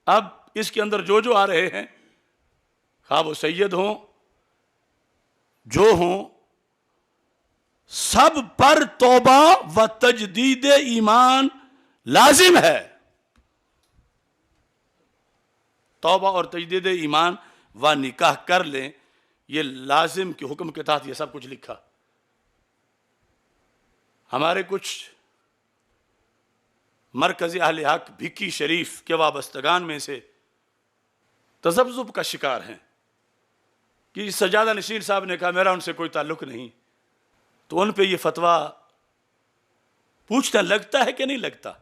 اب اس کے اندر جو آ رہے ہیں، خواہ وہ سید ہوں جو ہوں، سب پر توبہ و تجدید ایمان لازم ہے. توبہ اور تجدید ایمان و نکاح کر لیں، یہ لازم کے حکم کے تحت یہ سب کچھ لکھا. ہمارے کچھ مرکزی اہل حق بھکی شریف کے وابستگان میں سے تذبذب کا شکار ہیں کہ سجادہ نشین صاحب نے کہا میرا ان سے کوئی تعلق نہیں، تو ان پہ یہ فتویٰ پوچھنا لگتا ہے کہ نہیں لگتا؟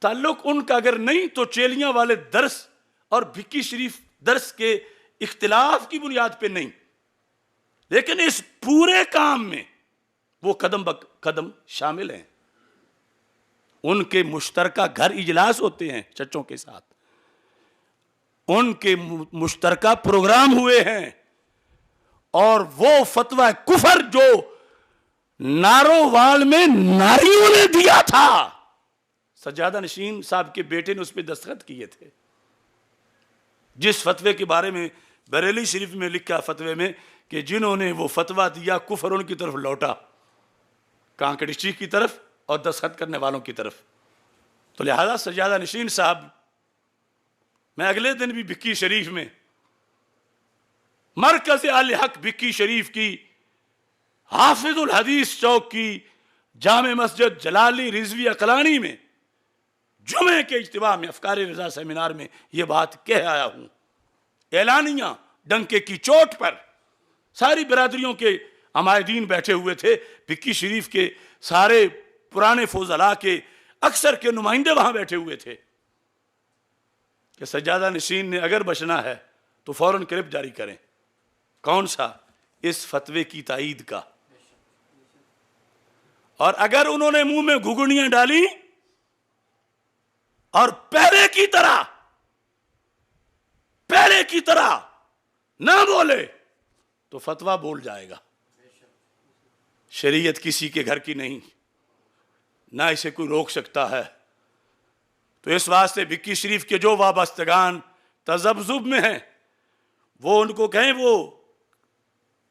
تعلق ان کا اگر نہیں تو چیلیاں والے درس اور بھکی شریف درس کے اختلاف کی بنیاد پہ نہیں، لیکن اس پورے کام میں وہ قدم قدم شامل ہیں. ان کے مشترکہ گھر اجلاس ہوتے ہیں چچوں کے ساتھ، ان کے مشترکہ پروگرام ہوئے ہیں، اور وہ فتویٰ کفر جو نارووال میں ناریوں نے دیا تھا، سجادہ نشین صاحب کے بیٹے نے اس پہ دستخط کیے تھے. جس فتوے کے بارے میں بریلی شریف میں لکھا فتوے میں کہ جنہوں نے وہ فتویٰ دیا کفر ان کی طرف لوٹا، کانکڑی کی طرف اور دستخط کرنے والوں کی طرف. تو لہذا سجادہ نشین صاحب، میں اگلے دن بھی بھکی شریف میں مرکز اہل حق بھکی شریف کی حافظ الحدیث چوک کی جامع مسجد جلالی رضوی عقلانی میں جمعے کے اجتماع میں افکار رضا سیمینار میں یہ بات کہہ آیا ہوں. اعلانیہ ڈنکے کی چوٹ پر ساری برادریوں کے عمائدین بیٹھے ہوئے تھے، بھکی شریف کے سارے پرانے فضلاء کے اکثر کے نمائندے وہاں بیٹھے ہوئے تھے کہ سجادہ نشین نے اگر بچنا ہے تو فوراً کلپ جاری کریں. کون سا؟ اس فتوے کی تائید کا. اور اگر انہوں نے منہ میں گھگنیاں ڈالی اور پہلے کی طرح نہ بولے تو فتویٰ بول جائے گا. شریعت کسی کے گھر کی نہیں، نہ اسے کوئی روک سکتا ہے. تو اس واسطے بھکی شریف کے جو وابستگان تذبذب میں ہیں وہ ان کو کہیں وہ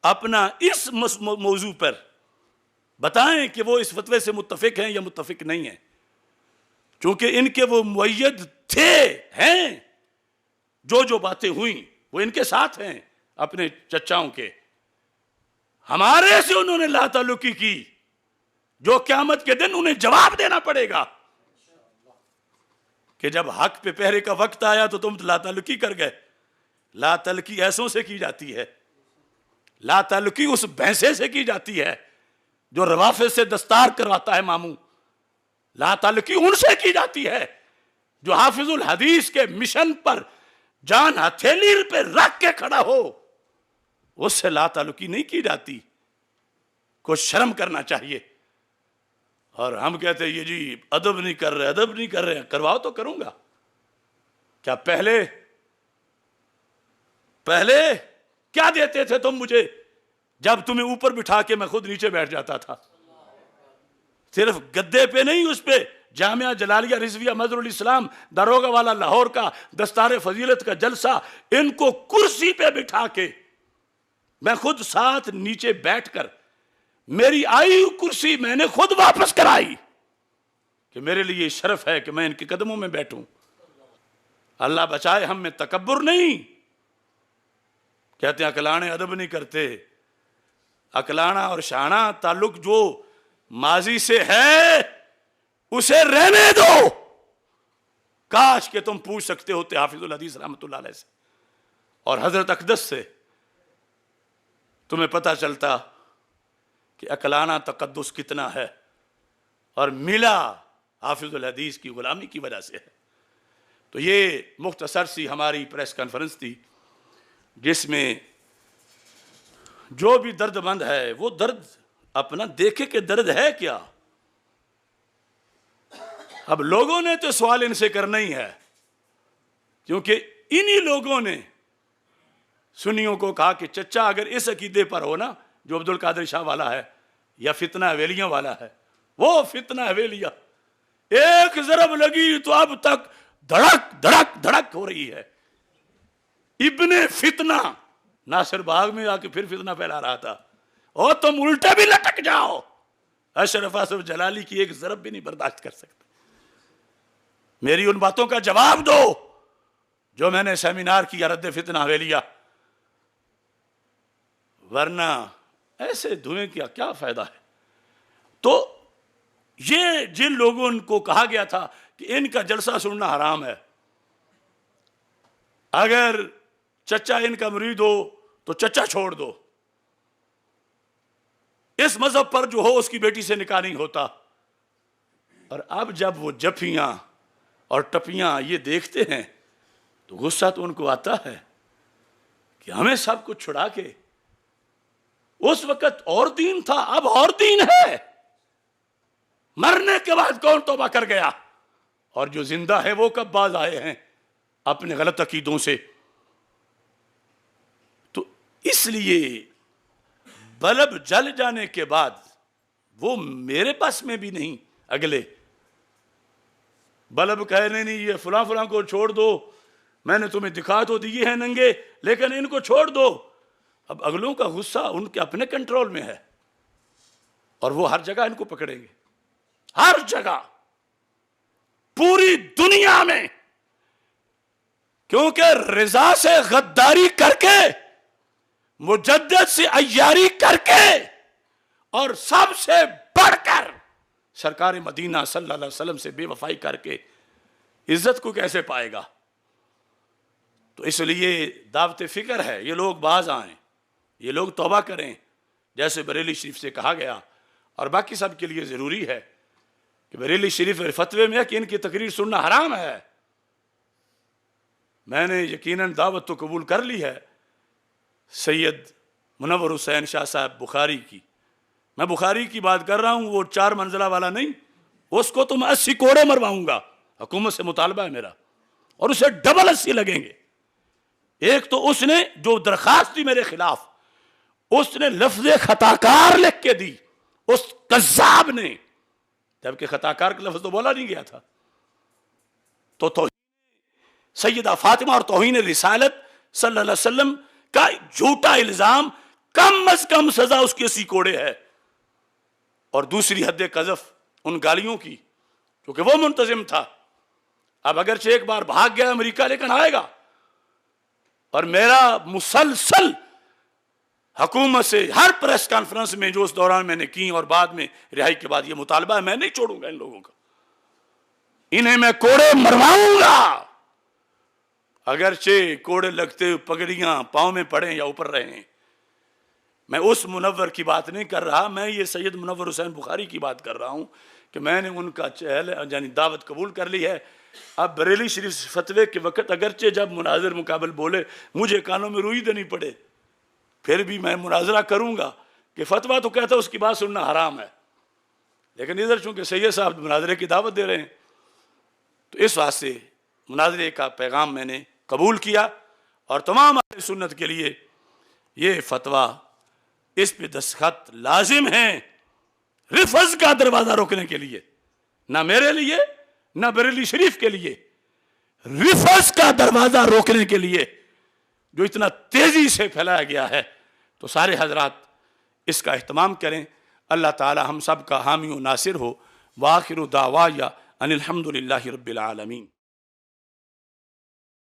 اپنا اس موضوع پر بتائیں کہ وہ اس فتوے سے متفق ہیں یا متفق نہیں ہیں، چونکہ ان کے وہ مؤید ہیں، جو باتیں ہوئیں وہ ان کے ساتھ ہیں اپنے چچاؤں کے. ہمارے سے انہوں نے لا تعلقی کی جو قیامت کے دن انہیں جواب دینا پڑے گا کہ جب حق پہ پہرے کا وقت آیا تو تم لا تعلقی کر گئے. لا تعلقی ایسوں سے کی جاتی ہے، لا تعلقی اس بھینسے سے کی جاتی ہے جو روافظ سے دستار کرواتا ہے ماموں. لا تعلقی ان سے کی جاتی ہے جو حافظ الحدیث کے مشن پر جان ہتھیلی پہ رکھ کے کھڑا ہو. اس سے لا تعلقی نہیں کی جاتی. کچھ شرم کرنا چاہیے. اور ہم کہتے ہیں یہ جی ادب نہیں کر رہے، کرواؤ تو کروں گا. کیا پہلے کیا دیتے تھے تم مجھے جب تمہیں اوپر بٹھا کے میں خود نیچے بیٹھ جاتا تھا؟ صرف گدے پہ نہیں، اس پہ جامعہ جلالیہ رضویہ مظہر الاسلام داروغہ والا لاہور کا دستار فضیلت کا جلسہ، ان کو کرسی پہ بٹھا کے میں خود ساتھ نیچے بیٹھ کر میری آئی کرسی میں نے خود واپس کرائی کہ میرے لیے شرف ہے کہ میں ان کے قدموں میں بیٹھوں. اللہ بچائے ہم میں تکبر نہیں. کہتے ہیں عقلانے ادب نہیں کرتے. عقلانہ اور شانہ تعلق جو ماضی سے ہے اسے رہنے دو. کاش کہ تم پوچھ سکتے ہوتے حافظ الحدیث رحمۃ اللہ علیہ سے اور حضرت اقدس سے، تمہیں پتہ چلتا کہ عقلانہ تقدس کتنا ہے، اور ملا حافظ الحدیث کی غلامی کی وجہ سے ہے. تو یہ مختصر سی ہماری پریس کانفرنس تھی جس میں جو بھی درد مند ہے وہ درد اپنا دیکھے کہ درد ہے کیا. اب لوگوں نے تو سوال ان سے کرنا ہی ہے، کیونکہ انہی لوگوں نے سنیوں کو کہا کہ چچا اگر اس عقیدے پر ہو نا جو عبد القادر شاہ والا ہے یا فتنہ حویلیوں والا ہے، وہ فتنہ حویلیہ ایک ضرب لگی تو اب تک دھڑک دھڑک دھڑک ہو رہی ہے. ابن فتنہ ناصر باغ میں آ کے پھر فتنہ پھیلا رہا تھا، اور تم الٹے بھی لٹک جاؤ، اشرف آصف جلالی کی ایک ضرب بھی نہیں برداشت کر سکتے. میری ان باتوں کا جواب دو جو میں نے سیمینار کیا رد فتنہ حویلیہ، ورنہ ایسے دھویں کا کیا فائدہ ہے. تو یہ جن لوگوں کو کہا گیا تھا کہ ان کا جلسہ سننا حرام ہے، اگر چچا ان کا مرید ہو تو چچا چھوڑ دو، اس مذہب پر جو ہو اس کی بیٹی سے نکاح نہیں ہوتا. اور اب جب وہ جفیاں اور ٹپیاں یہ دیکھتے ہیں تو غصہ تو ان کو آتا ہے کہ ہمیں سب کچھ چھڑا کے، اس وقت اور دین تھا اب اور دین ہے. مرنے کے بعد کون توبہ کر گیا، اور جو زندہ ہے وہ کب باز آئے ہیں اپنے غلط عقیدوں سے. تو اس لیے بلب جل جانے کے بعد وہ میرے پاس میں بھی نہیں. اگلے بلب کہنے نہیں یہ فلاں فلاں کو چھوڑ دو، میں نے تمہیں دکھا تو دیے ہیں ننگے لیکن ان کو چھوڑ دو. اب اگلوں کا غصہ ان کے اپنے کنٹرول میں ہے، اور وہ ہر جگہ ان کو پکڑیں گے، ہر جگہ پوری دنیا میں. کیونکہ رضا سے غداری کر کے، مجدد سے عیاری کر کے، اور سب سے بڑھ کر سرکار مدینہ صلی اللہ علیہ وسلم سے بے وفائی کر کے عزت کو کیسے پائے گا. تو اس لیے دعوت فکر ہے یہ لوگ باز آئیں، یہ لوگ توبہ کریں جیسے بریلی شریف سے کہا گیا. اور باقی سب کے لیے ضروری ہے کہ بریلی شریف فتوے میں ہے کہ ان کی تقریر سننا حرام ہے. میں نے یقیناً دعوت تو قبول کر لی ہے سید منور حسین شاہ صاحب بخاری کی. میں بخاری کی بات کر رہا ہوں، وہ 4 منزلہ والا نہیں، اس کو تو میں 80 کوڑے مرواؤں گا. حکومت سے مطالبہ ہے میرا، اور اسے ڈبل 80 لگیں گے. ایک تو اس نے جو درخواست دی میرے خلاف، اس نے لفظ خطاکار لکھ کے دی اس کذاب نے، جبکہ خطاکار کا لفظ تو بولا نہیں گیا تھا. تو توہین سیدہ فاطمہ اور توہین رسالت صلی اللہ علیہ وسلم کا جھوٹا الزام، کم از کم سزا اس کی 80 کوڑے ہے. اور دوسری حد قذف ان گالیوں کی، کیونکہ وہ منتظم تھا. اب اگرچہ ایک بار بھاگ گیا امریکہ، لیکن آئے گا. اور میرا مسلسل حکومت سے ہر پریس کانفرنس میں جو اس دوران میں نے کی اور بعد میں رہائی کے بعد یہ مطالبہ ہے، میں نہیں چھوڑوں گا ان لوگوں کا، انہیں میں کوڑے مرواؤں گا. اگرچہ کوڑے لگتے پگڑیاں پاؤں میں پڑیں یا اوپر رہیں. میں اس منور کی بات نہیں کر رہا، میں یہ سید منور حسین بخاری کی بات کر رہا ہوں کہ میں نے ان کا یعنی دعوت قبول کر لی ہے. اب بریلی شریف فتوے کے وقت اگرچہ جب مناظر مقابل بولے مجھے کانوں میں روئی دینی پڑے، پھر بھی میں مناظرہ کروں گا کہ فتویٰ تو کہتا ہے اس کی بات سننا حرام ہے، لیکن ادھر چونکہ سید صاحب مناظرے کی دعوت دے رہے ہیں تو اس واسطے مناظرے کا پیغام میں نے قبول کیا. اور تمام اہل سنت کے لیے یہ فتویٰ، اس پہ دستخط لازم ہیں رفض کا دروازہ روکنے کے لیے، نہ میرے لیے نہ بریلی شریف کے لیے، رفض کا دروازہ روکنے کے لیے جو اتنا تیزی سے پھیلایا گیا ہے. تو سارے حضرات اس کا اہتمام کریں. اللہ تعالی ہم سب کا حامی و ناصر ہو. وآخر دعوایا ان الحمد للہ رب العالمین.